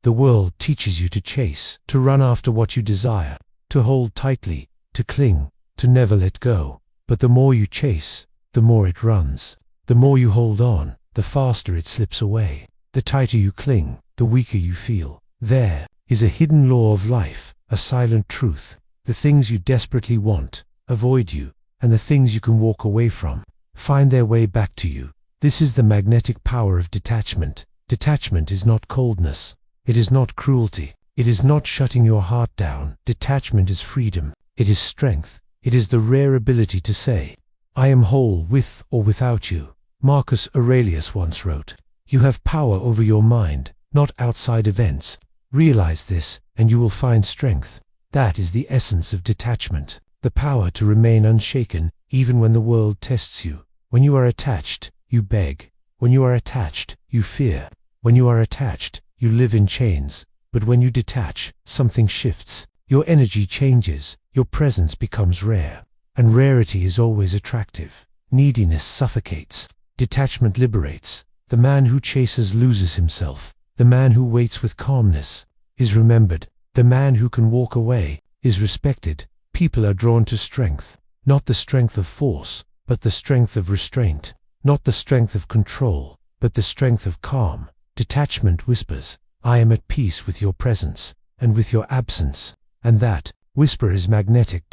The world teaches you to chase, to run after what you desire, to hold tightly, to cling, to never let go. But the more you chase, the more it runs. The more you hold on, the faster it slips away. The tighter you cling, the weaker you feel. There is a hidden law of life, a silent truth. The things you desperately want avoid you, and the things you can walk away from find their way back to you. This is the magnetic power of detachment. Detachment is not coldness. It is not cruelty. It is not shutting your heart down. Detachment is freedom. It is strength. It is the rare ability to say, I am whole with or without you. Marcus Aurelius once wrote, you have power over your mind, not outside events. Realize this, and you will find strength. That is the essence of detachment, the power to remain unshaken even when the world tests you. When you are attached, you beg. When you are attached, you fear. When you are attached, you live in chains. But when you detach, something shifts. Your energy changes. Your presence becomes rare. And rarity is always attractive. Neediness suffocates. Detachment liberates. The man who chases loses himself. The man who waits with calmness is remembered. The man who can walk away is respected. People are drawn to strength, not the strength of force, but the strength of restraint, not the strength of control, but the strength of calm. Detachment whispers, I am at peace with your presence and with your absence. And that whisper is magnetic.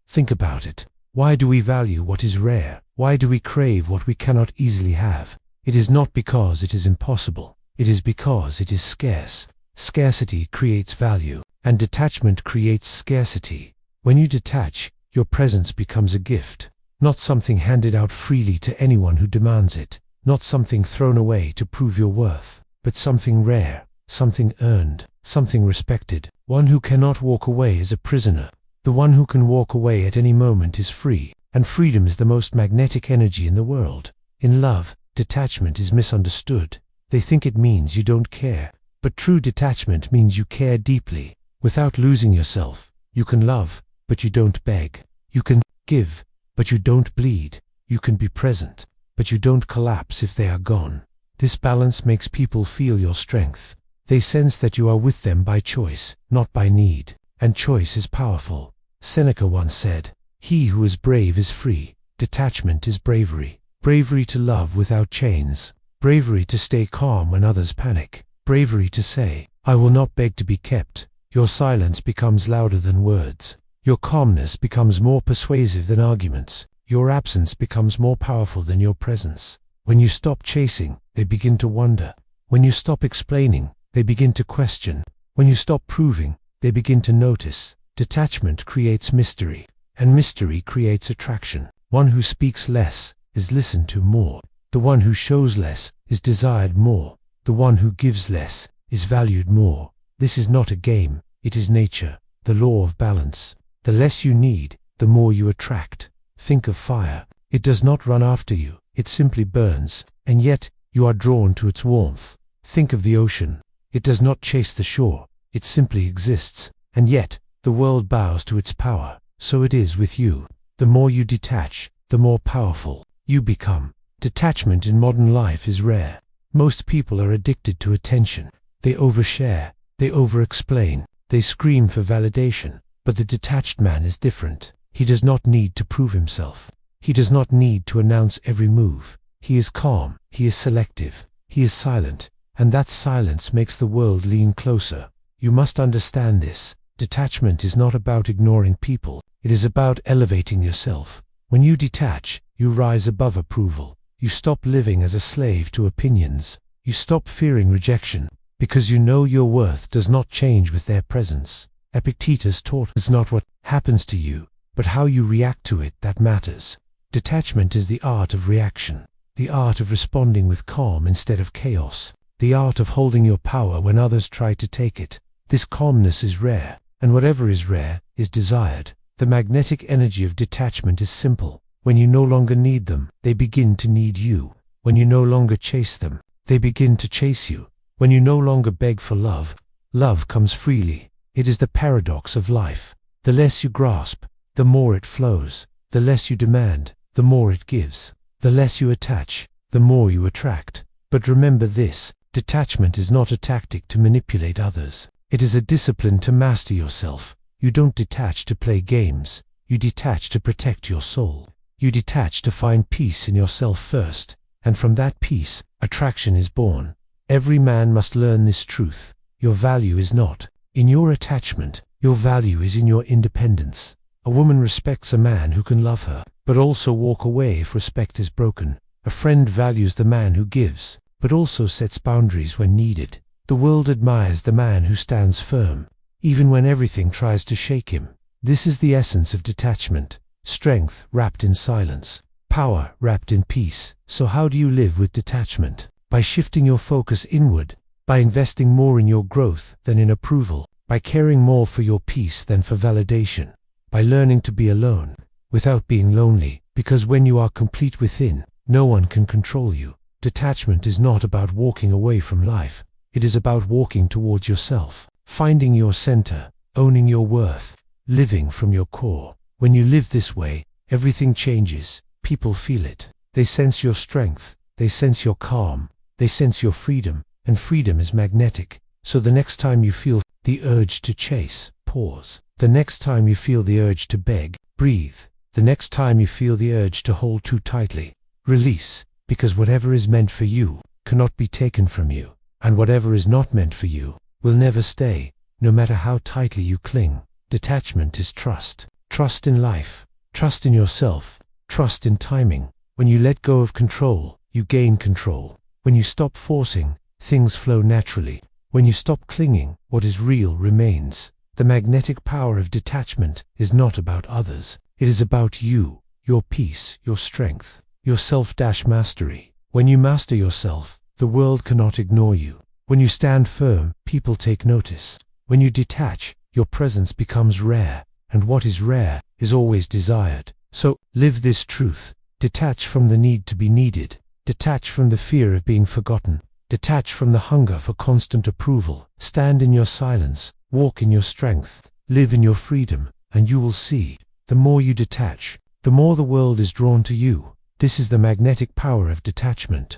Think about it. Why do we value what is rare? Why do we crave what we cannot easily have? It is not because it is impossible. It is because it is scarce. Scarcity creates value, and detachment creates scarcity. When you detach, your presence becomes a gift, not something handed out freely to anyone who demands it, not something thrown away to prove your worth, but something rare, something earned, something respected. One who cannot walk away is a prisoner. The one who can walk away at any moment is free, and freedom is the most magnetic energy in the world. In love, detachment is misunderstood. They think it means you don't care, but true detachment means you care deeply. Without losing yourself, you can love, but you don't beg. You can give, but you don't bleed. You can be present, but you don't collapse if they are gone. This balance makes people feel your strength. They sense that you are with them by choice, not by need. And choice is powerful. Seneca once said, he who is brave is free. Detachment is bravery. Bravery to love without chains. Bravery to stay calm when others panic. Bravery to say, I will not beg to be kept. Your silence becomes louder than words. Your calmness becomes more persuasive than arguments. Your absence becomes more powerful than your presence. When you stop chasing, they begin to wonder. When you stop explaining, they begin to question. When you stop proving, they begin to notice. Detachment creates mystery, and mystery creates attraction. One who speaks less is listened to more. The one who shows less is desired more. The one who gives less is valued more. This is not a game, it is nature, the law of balance. The less you need, the more you attract. Think of fire. It does not run after you, it simply burns, and yet you are drawn to its warmth. Think of the ocean. It does not chase the shore, it simply exists, and yet the world bows to its power. So it is with you. The more you detach, the more powerful you become. Detachment in modern life is rare. Most people are addicted to attention. They overshare, they over-explain, they scream for validation. But the detached man is different. He does not need to prove himself. He does not need to announce every move. He is calm, he is selective, he is silent, and that silence makes the world lean closer. You must understand this. Detachment is not about ignoring people. It is about elevating yourself. When you detach, you rise above approval. You stop living as a slave to opinions. You stop fearing rejection, because you know your worth does not change with their presence. Epictetus taught it's not what happens to you, but how you react to it that matters. Detachment is the art of reaction, the art of responding with calm instead of chaos, the art of holding your power when others try to take it. This calmness is rare, and whatever is rare is desired. The magnetic energy of detachment is simple. When you no longer need them, they begin to need you. When you no longer chase them, they begin to chase you. When you no longer beg for love, love comes freely. It is the paradox of life. The less you grasp, the more it flows. The less you demand, the more it gives. The less you attach, the more you attract. But remember this, Detachment is not a tactic to manipulate others. It is a discipline to master yourself. You don't detach to play games. You detach to protect your soul. You detach to find peace in yourself first, and from that peace, attraction is born. Every man must learn this truth. Your value is not in your attachment. Your value is in your independence. A woman respects a man who can love her, but also walk away if respect is broken. A friend values the man who gives, but also sets boundaries when needed. The world admires the man who stands firm, even when everything tries to shake him. This is the essence of detachment. Strength wrapped in silence. Power wrapped in peace. So how do you live with detachment? By shifting your focus inward, by investing more in your growth than in approval, by caring more for your peace than for validation, by learning to be alone without being lonely, because when you are complete within, no one can control you. Detachment is not about walking away from life. It is about walking towards yourself, finding your center, owning your worth, living from your core. When you live this way, everything changes. People feel it. They sense your strength. They sense your calm. They sense your freedom, and freedom is magnetic. So the next time you feel the urge to chase, pause. The next time you feel the urge to beg, breathe. The next time you feel the urge to hold too tightly, release, because whatever is meant for you cannot be taken from you, and whatever is not meant for you will never stay, no matter how tightly you cling. Detachment is trust. Trust in life. Trust in yourself. Trust in timing. When you let go of control, you gain control. When you stop forcing, things flow naturally. When you stop clinging, what is real remains. The magnetic power of detachment is not about others. It is about you, your peace, your strength, your self-mastery. When you master yourself, the world cannot ignore you. When you stand firm, people take notice. When you detach, your presence becomes rare, and what is rare is always desired. So, live this truth. Detach from the need to be needed. Detach from the fear of being forgotten. Detach from the hunger for constant approval. Stand in your silence. Walk in your strength. Live in your freedom, and you will see, the more you detach, the more the world is drawn to you. This is the magnetic power of detachment.